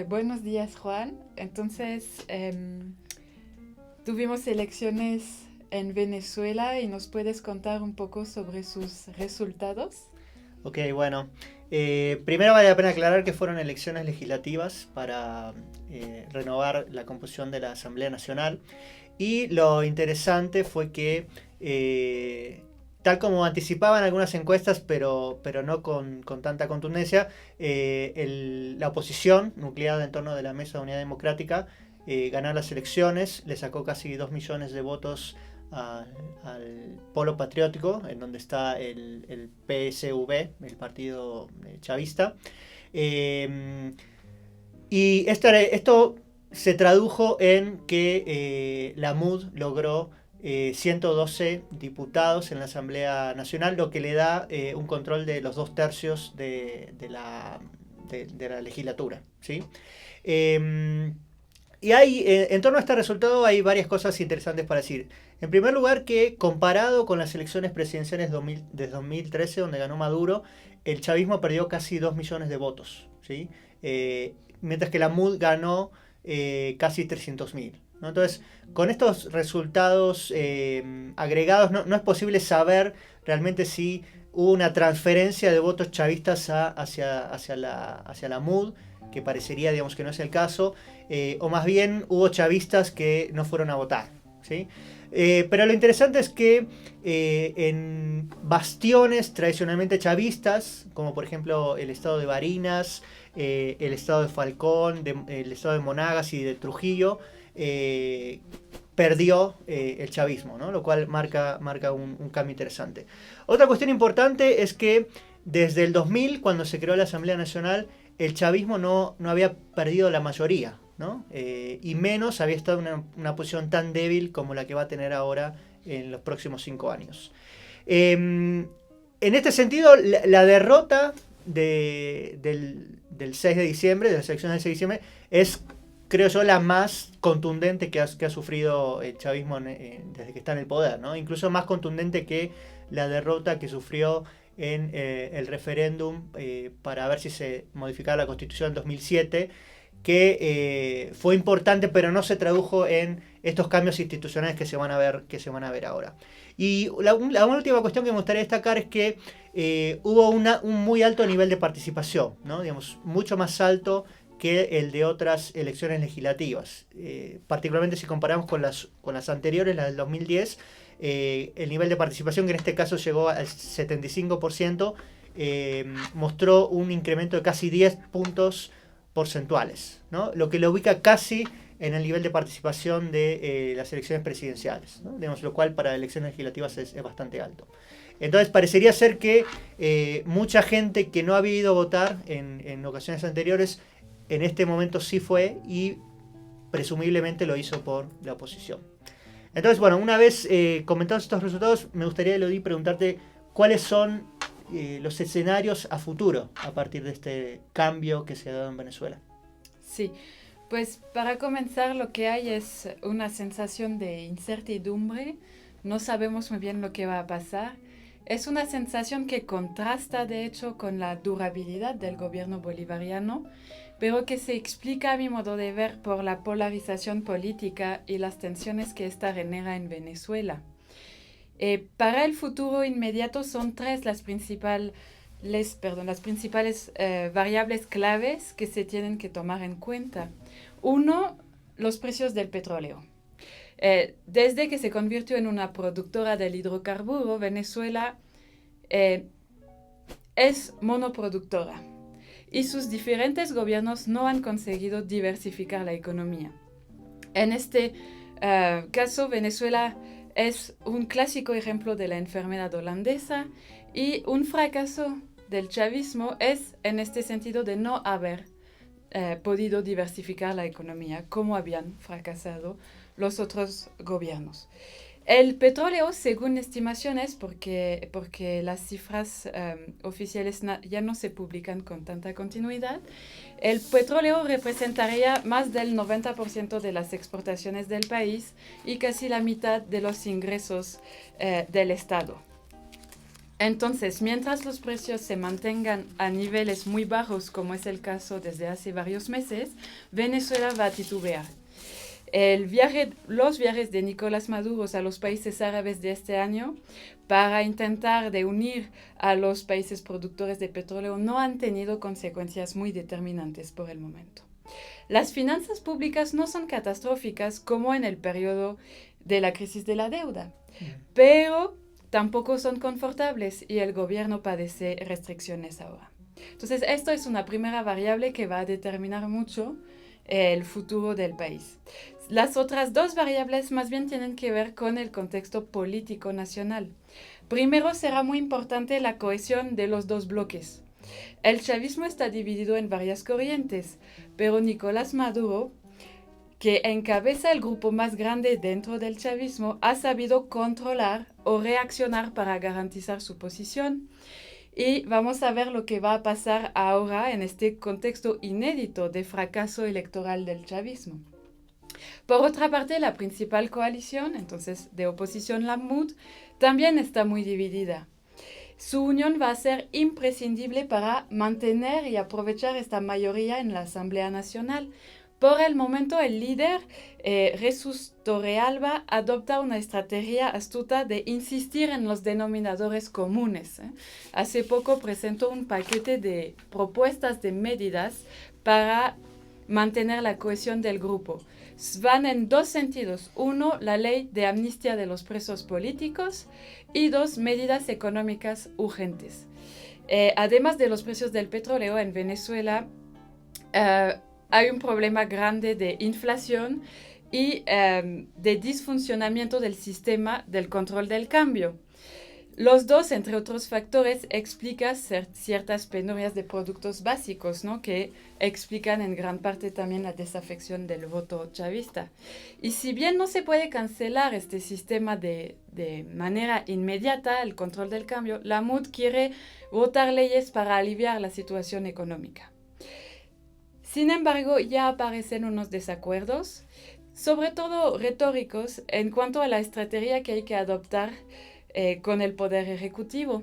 Buenos días, Juan. Entonces, tuvimos elecciones en Venezuela y nos puedes contar un poco sobre sus resultados. Ok, bueno. Primero vale la pena aclarar que fueron elecciones legislativas para renovar la composición de la Asamblea Nacional. Y lo interesante fue que, tal como anticipaban algunas encuestas, pero no con tanta contundencia, la oposición, nucleada en torno de la Mesa de Unidad Democrática, ganó las elecciones, le sacó casi 2 millones de votos al, al polo patriótico, en donde está el PSV, el partido chavista. Eh, y esto se tradujo en que la MUD logró 112 diputados en la Asamblea Nacional, lo que le da un control de los 2 tercios de la legislatura. ¿Sí? Eh, y en torno a este resultado hay varias cosas interesantes para decir. En primer lugar, que comparado con las elecciones presidenciales de 2013, donde ganó Maduro, el chavismo perdió casi 2 millones de votos. ¿Sí? Mientras que la MUD ganó casi 300.000. ¿No? Entonces, con estos resultados agregados, no es posible saber realmente si hubo una transferencia de votos chavistas hacia la MUD, que parecería, digamos, que no es el caso, o más bien hubo chavistas que no fueron a votar. ¿Sí? Pero lo interesante es que en bastiones tradicionalmente chavistas, como por ejemplo el estado de Barinas, el estado de Falcón, el estado de Monagas y de Trujillo, eh, perdió el chavismo, ¿no? Lo cual marca un cambio interesante. Otra cuestión importante es que desde el 2000, cuando se creó la Asamblea Nacional, el chavismo no había perdido la mayoría, ¿no? Y menos había estado en una posición tan débil como la que va a tener ahora en los próximos 5 años. En este sentido, la derrota del 6 de diciembre, de las elecciones del 6 de diciembre, es, creo yo, la más contundente que ha sufrido el chavismo desde que está en el poder, ¿no? Incluso más contundente que la derrota que sufrió en el referéndum para ver si se modificaba la constitución en 2007, que fue importante, pero no se tradujo en estos cambios institucionales que se van a ver ahora. Y la última cuestión que me gustaría destacar es que hubo un muy alto nivel de participación, ¿no? Digamos, mucho más alto que el de otras elecciones legislativas. Particularmente si comparamos con las anteriores, las del 2010, el nivel de participación, que en este caso llegó al 75%, mostró un incremento de casi 10 puntos porcentuales, ¿no? Lo que lo ubica casi en el nivel de participación de las elecciones presidenciales, ¿no? Digamos, lo cual para elecciones legislativas es bastante alto. Entonces parecería ser que mucha gente que no había ido a votar en ocasiones anteriores, en este momento sí fue y presumiblemente lo hizo por la oposición. Entonces, bueno, una vez comentados estos resultados, me gustaría, Elodie, preguntarte cuáles son los escenarios a futuro a partir de este cambio que se ha dado en Venezuela. Sí, pues para comenzar lo que hay es una sensación de incertidumbre. No sabemos muy bien lo que va a pasar. Es una sensación que contrasta de hecho con la durabilidad del gobierno bolivariano, pero que se explica a mi modo de ver por la polarización política y las tensiones que esta genera en Venezuela. Para el futuro inmediato son tres las principales variables claves que se tienen que tomar en cuenta. Uno, los precios del petróleo. Desde que se convirtió en una productora del hidrocarburo, Venezuela eh, es monoproductora y sus diferentes gobiernos no han conseguido diversificar la economía. En este caso, Venezuela es un clásico ejemplo de la enfermedad holandesa y un fracaso del chavismo es en este sentido de no haber podido diversificar la economía como habían fracasado los otros gobiernos. El petróleo, según estimaciones, porque las cifras oficiales ya no se publican con tanta continuidad, el petróleo representaría más del 90% de las exportaciones del país y casi la mitad de los ingresos del Estado. Entonces, mientras los precios se mantengan a niveles muy bajos, como es el caso desde hace varios meses, Venezuela va a titubear. Los viajes de Nicolás Maduro a los países árabes de este año para intentar de unir a los países productores de petróleo no han tenido consecuencias muy determinantes por el momento. Las finanzas públicas no son catastróficas como en el periodo de la crisis de la deuda, pero tampoco son confortables y el gobierno padece restricciones ahora. Entonces, esto es una primera variable que va a determinar mucho el futuro del país. Las otras dos variables más bien tienen que ver con el contexto político nacional. Primero, será muy importante la cohesión de los dos bloques. El chavismo está dividido en varias corrientes, pero Nicolás Maduro, que encabeza el grupo más grande dentro del chavismo, ha sabido controlar o reaccionar para garantizar su posición. Y vamos a ver lo que va a pasar ahora en este contexto inédito de fracaso electoral del chavismo. Por otra parte, la principal coalición, entonces de oposición, la MUD, también está muy dividida. Su unión va a ser imprescindible para mantener y aprovechar esta mayoría en la Asamblea Nacional. Por el momento, el líder, Jesús Torrealba, adopta una estrategia astuta de insistir en los denominadores comunes. Hace poco presentó un paquete de propuestas de medidas para mantener la cohesión del grupo. Van en dos sentidos. Uno, la ley de amnistía de los presos políticos y dos, medidas económicas urgentes. Además de los precios del petróleo en Venezuela, hay un problema grande de inflación y de disfuncionamiento del sistema del control del cambio. Los dos, entre otros factores, explican ciertas penurias de productos básicos, ¿no? Que explican en gran parte también la desafección del voto chavista. Y si bien no se puede cancelar este sistema de manera inmediata, el control del cambio, la MUD quiere votar leyes para aliviar la situación económica. Sin embargo, ya aparecen unos desacuerdos, sobre todo retóricos, en cuanto a la estrategia que hay que adoptar con el poder ejecutivo.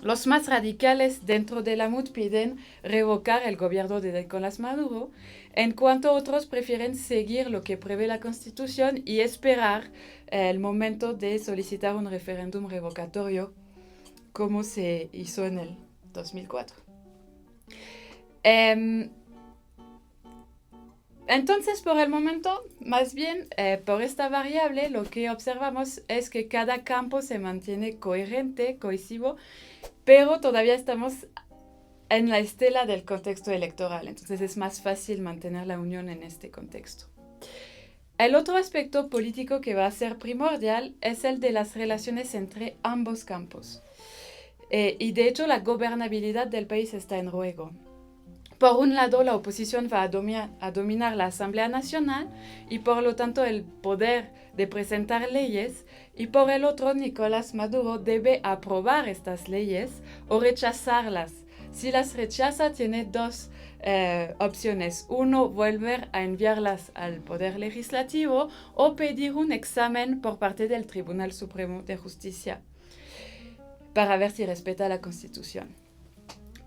Los más radicales dentro de la MUD piden revocar el gobierno de Nicolás Maduro, en cuanto otros prefieren seguir lo que prevé la Constitución y esperar el momento de solicitar un referéndum revocatorio, como se hizo en el 2004. Entonces, por el momento, más bien, por esta variable, lo que observamos es que cada campo se mantiene coherente, cohesivo, pero todavía estamos en la estela del contexto electoral. Entonces, es más fácil mantener la unión en este contexto. El otro aspecto político que va a ser primordial es el de las relaciones entre ambos campos. Y de hecho, la gobernabilidad del país está en juego. Por un lado, la oposición va a dominar la Asamblea Nacional y por lo tanto el poder de presentar leyes, y por el otro, Nicolás Maduro debe aprobar estas leyes o rechazarlas. Si las rechaza, tiene dos opciones. Uno, volver a enviarlas al Poder Legislativo o pedir un examen por parte del Tribunal Supremo de Justicia para ver si respeta la Constitución.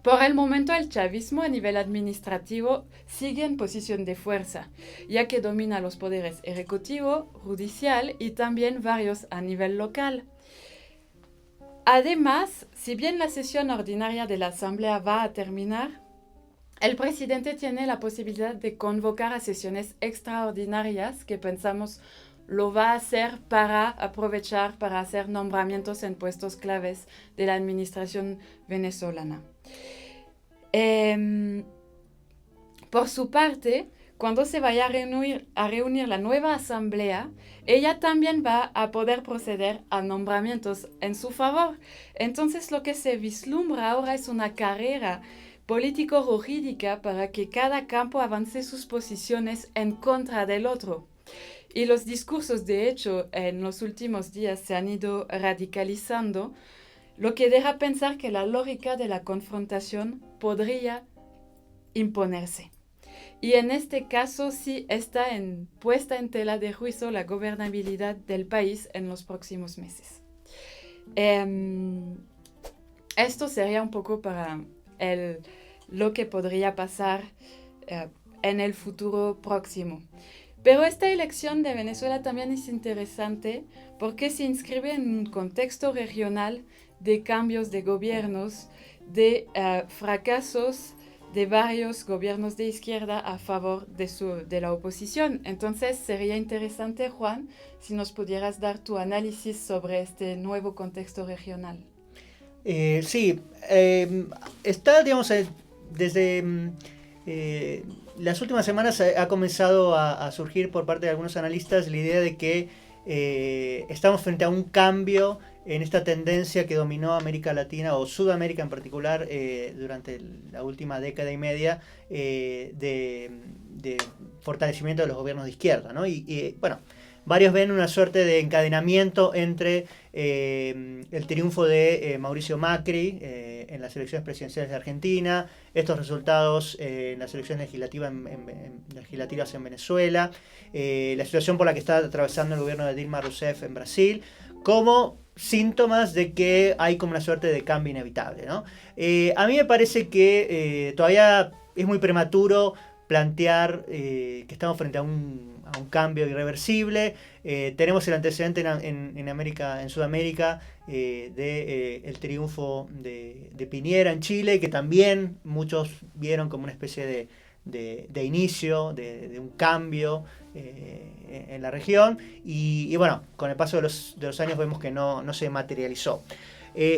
Por el momento, el chavismo a nivel administrativo sigue en posición de fuerza, ya que domina los poderes ejecutivo, judicial y también varios a nivel local. Además, si bien la sesión ordinaria de la Asamblea va a terminar, el presidente tiene la posibilidad de convocar a sesiones extraordinarias que pensamos lo va a hacer para aprovechar para hacer nombramientos en puestos claves de la administración venezolana. Por su parte, cuando se vaya a reunir la nueva asamblea, ella también va a poder proceder a nombramientos en su favor. Entonces, lo que se vislumbra ahora es una carrera político-jurídica para que cada campo avance sus posiciones en contra del otro. Y los discursos, de hecho, en los últimos días se han ido radicalizando, lo que deja pensar que la lógica de la confrontación podría imponerse. Y en este caso sí está puesta en tela de juicio la gobernabilidad del país en los próximos meses. Esto sería un poco para lo que podría pasar en el futuro próximo. Pero esta elección de Venezuela también es interesante porque se inscribe en un contexto regional de cambios de gobiernos, de fracasos de varios gobiernos de izquierda a favor de la oposición. Entonces sería interesante, Juan, si nos pudieras dar tu análisis sobre este nuevo contexto regional. Sí, está, digamos, desde las últimas semanas ha comenzado a surgir por parte de algunos analistas la idea de que estamos frente a un cambio en esta tendencia que dominó América Latina o Sudamérica en particular durante la última década y media de fortalecimiento de los gobiernos de izquierda, ¿no? Bueno, varios ven una suerte de encadenamiento entre el triunfo de Mauricio Macri en las elecciones presidenciales de Argentina, estos resultados en las elecciones legislativas en Venezuela, la situación por la que está atravesando el gobierno de Dilma Rousseff en Brasil, como síntomas de que hay como una suerte de cambio inevitable, ¿no? A mí me parece que todavía es muy prematuro plantear que estamos frente a un cambio irreversible. Tenemos el antecedente en Sudamérica, del triunfo de Piñera en Chile, que también muchos vieron como una especie de inicio, de un cambio en la región. Y bueno, con el paso de los años vemos que no se materializó.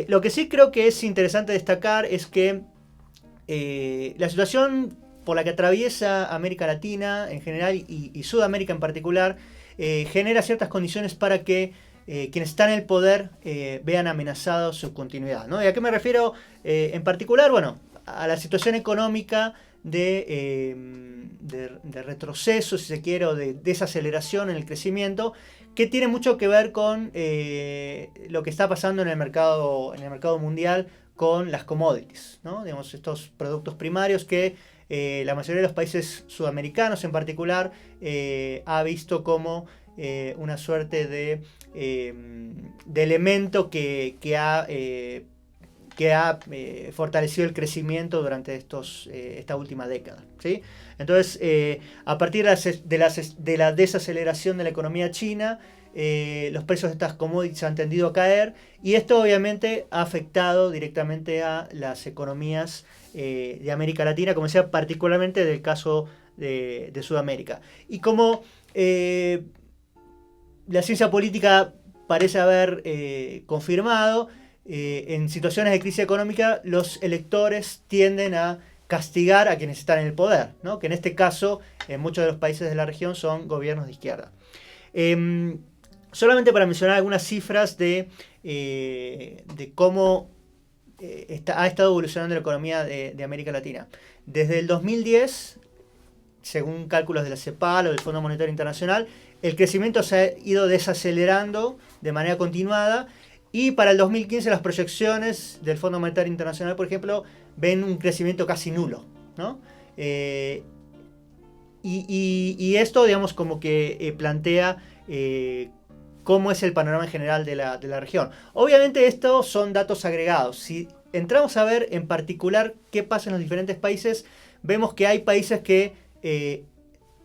Lo que sí creo que es interesante destacar es que la situación por la que atraviesa América Latina en general y Sudamérica en particular, genera ciertas condiciones para que quienes están en el poder vean amenazado su continuidad, ¿no? ¿Y a qué me refiero en particular? Bueno, a la situación económica de retroceso, si se quiere, o de desaceleración en el crecimiento, que tiene mucho que ver con lo que está pasando en el mercado mundial con las commodities, ¿no? Digamos, estos productos primarios que la mayoría de los países sudamericanos en particular ha visto como una suerte de elemento que ha fortalecido el crecimiento durante esta última década, ¿sí? Entonces, a partir de la desaceleración de la economía china, los precios de estas commodities han tendido a caer, y esto obviamente ha afectado directamente a las economías de América Latina, como decía, particularmente del caso de Sudamérica. Y como la ciencia política parece haber confirmado, en situaciones de crisis económica los electores tienden a castigar a quienes están en el poder, ¿no? Que en este caso en muchos de los países de la región son gobiernos de izquierda. Solamente para mencionar algunas cifras de cómo ha estado evolucionando la economía de América Latina. Desde el 2010, según cálculos de la CEPAL o del Fondo Monetario Internacional, el crecimiento se ha ido desacelerando de manera continuada, y para el 2015 las proyecciones del Fondo Monetario Internacional, por ejemplo, ven un crecimiento casi nulo, ¿no? Y esto, digamos, como que plantea cómo es el panorama en general de la región. Obviamente estos son datos agregados. Si entramos a ver en particular qué pasa en los diferentes países, vemos que hay países que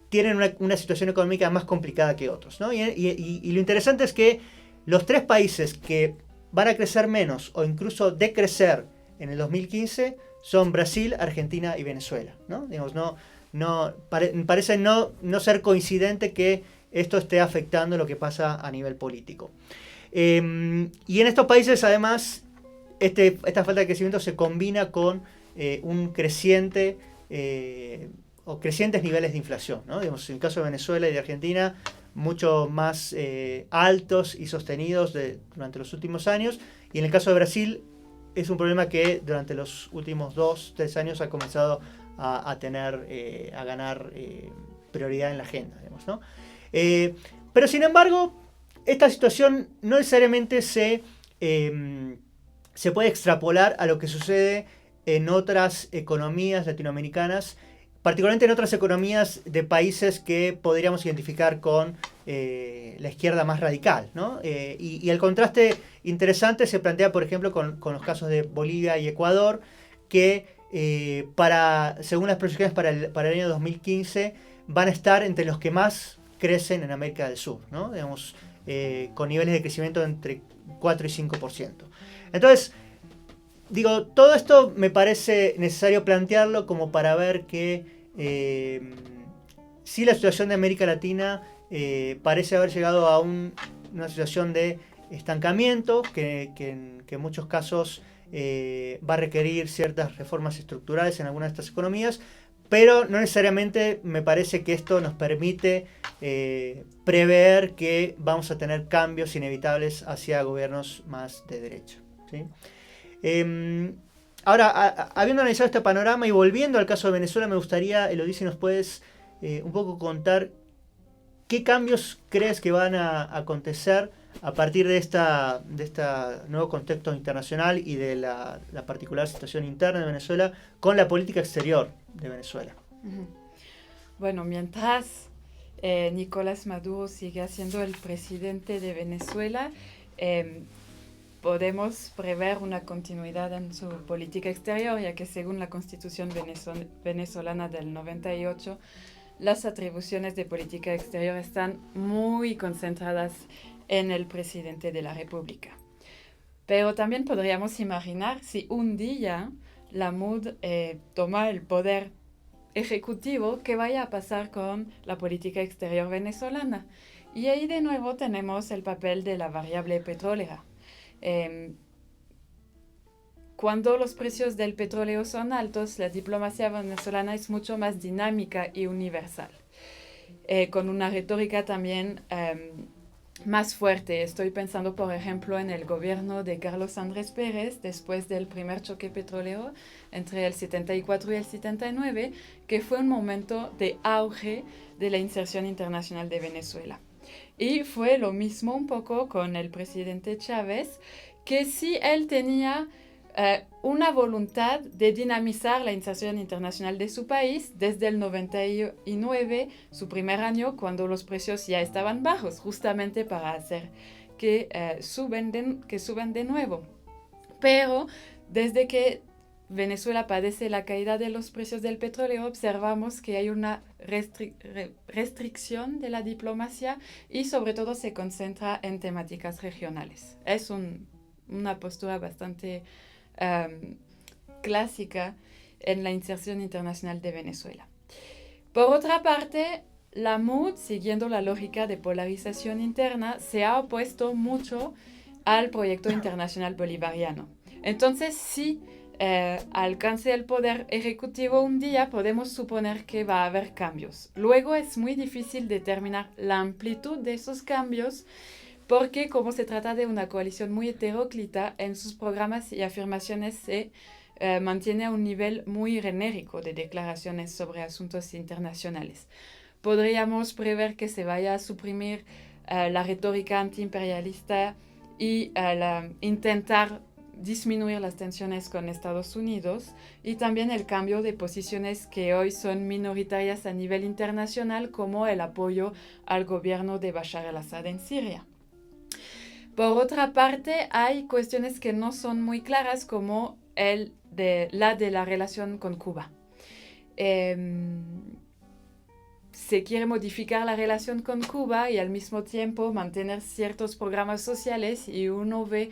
tienen una situación económica más complicada que otros, ¿no? Y lo interesante es que los tres países que van a crecer menos o incluso decrecer en el 2015 son Brasil, Argentina y Venezuela, ¿no? Digamos, parece no ser coincidente que esto esté afectando lo que pasa a nivel político. Y en estos países, además, esta falta de crecimiento se combina con un crecientes niveles de inflación, ¿no? Digamos, en el caso de Venezuela y de Argentina, mucho más altos y sostenidos durante los últimos años. Y en el caso de Brasil, es un problema que durante los últimos 2-3 años ha comenzado a ganar prioridad en la agenda, digamos, ¿no? Pero sin embargo, esta situación no necesariamente se puede extrapolar a lo que sucede en otras economías latinoamericanas, particularmente en otras economías de países que podríamos identificar con la izquierda más radical, ¿no? Y el contraste interesante se plantea, por ejemplo, con los casos de Bolivia y Ecuador, que según las proyecciones para el año 2015 van a estar entre los que más crecen en América del Sur, ¿no? Digamos, con niveles de crecimiento entre 4 y 5%. Entonces, digo, todo esto me parece necesario plantearlo como para ver que sí, la situación de América Latina parece haber llegado a una situación de estancamiento que en muchos casos va a requerir ciertas reformas estructurales en algunas de estas economías, pero no necesariamente me parece que esto nos permite prever que vamos a tener cambios inevitables hacia gobiernos más de derecha, ¿sí? Ahora, habiendo analizado este panorama y volviendo al caso de Venezuela, me gustaría, Elodie, si nos puedes un poco contar qué cambios crees que van a acontecer a partir de este nuevo contexto internacional y de la particular situación interna de Venezuela con la política exterior de Venezuela. Bueno, mientras Nicolás Maduro sigue siendo el presidente de Venezuela, podemos prever una continuidad en su política exterior, ya que según la Constitución venezolana del 98, las atribuciones de política exterior están muy concentradas en el presidente de la República. Pero también podríamos imaginar si un día la MUD toma el poder ejecutivo, ¿qué vaya a pasar con la política exterior venezolana? Y ahí de nuevo tenemos el papel de la variable petrolera. Cuando los precios del petróleo son altos, la diplomacia venezolana es mucho más dinámica y universal, con una retórica también más fuerte. Estoy pensando, por ejemplo, en el gobierno de Carlos Andrés Pérez después del primer choque petrolero entre el 74 y el 79, que fue un momento de auge de la inserción internacional de Venezuela. Y fue lo mismo un poco con el presidente Chávez, que sí él tenía una voluntad de dinamizar la inserción internacional de su país desde el 99, su primer año, cuando los precios ya estaban bajos, justamente para hacer que suben de nuevo. Pero desde que Venezuela padece la caída de los precios del petróleo, observamos que hay una restricción de la diplomacia y sobre todo se concentra en temáticas regionales. Es una postura bastante clásica en la inserción internacional de Venezuela. Por otra parte, la MUD, siguiendo la lógica de polarización interna, se ha opuesto mucho al proyecto internacional bolivariano. Entonces, si alcance el poder ejecutivo un día, podemos suponer que va a haber cambios. Luego es muy difícil determinar la amplitud de esos cambios, porque como se trata de una coalición muy heteróclita, en sus programas y afirmaciones se mantiene a un nivel muy genérico de declaraciones sobre asuntos internacionales. Podríamos prever que se vaya a suprimir la retórica antiimperialista y intentar disminuir las tensiones con Estados Unidos, y también el cambio de posiciones que hoy son minoritarias a nivel internacional, como el apoyo al gobierno de Bashar al-Assad en Siria. Por otra parte, hay cuestiones que no son muy claras, como la de la relación con Cuba. Se quiere modificar la relación con Cuba y al mismo tiempo mantener ciertos programas sociales, y uno ve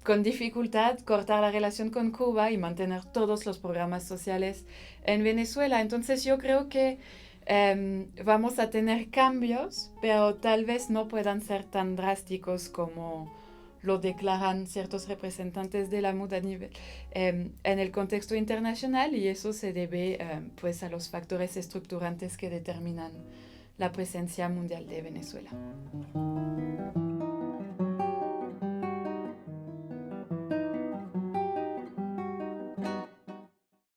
con dificultad cortar la relación con Cuba y mantener todos los programas sociales en Venezuela. Entonces yo creo que vamos a tener cambios, pero tal vez no puedan ser tan drásticos como lo declaran ciertos representantes de la MUD en el contexto internacional, y eso se debe pues a los factores estructurantes que determinan la presencia mundial de Venezuela.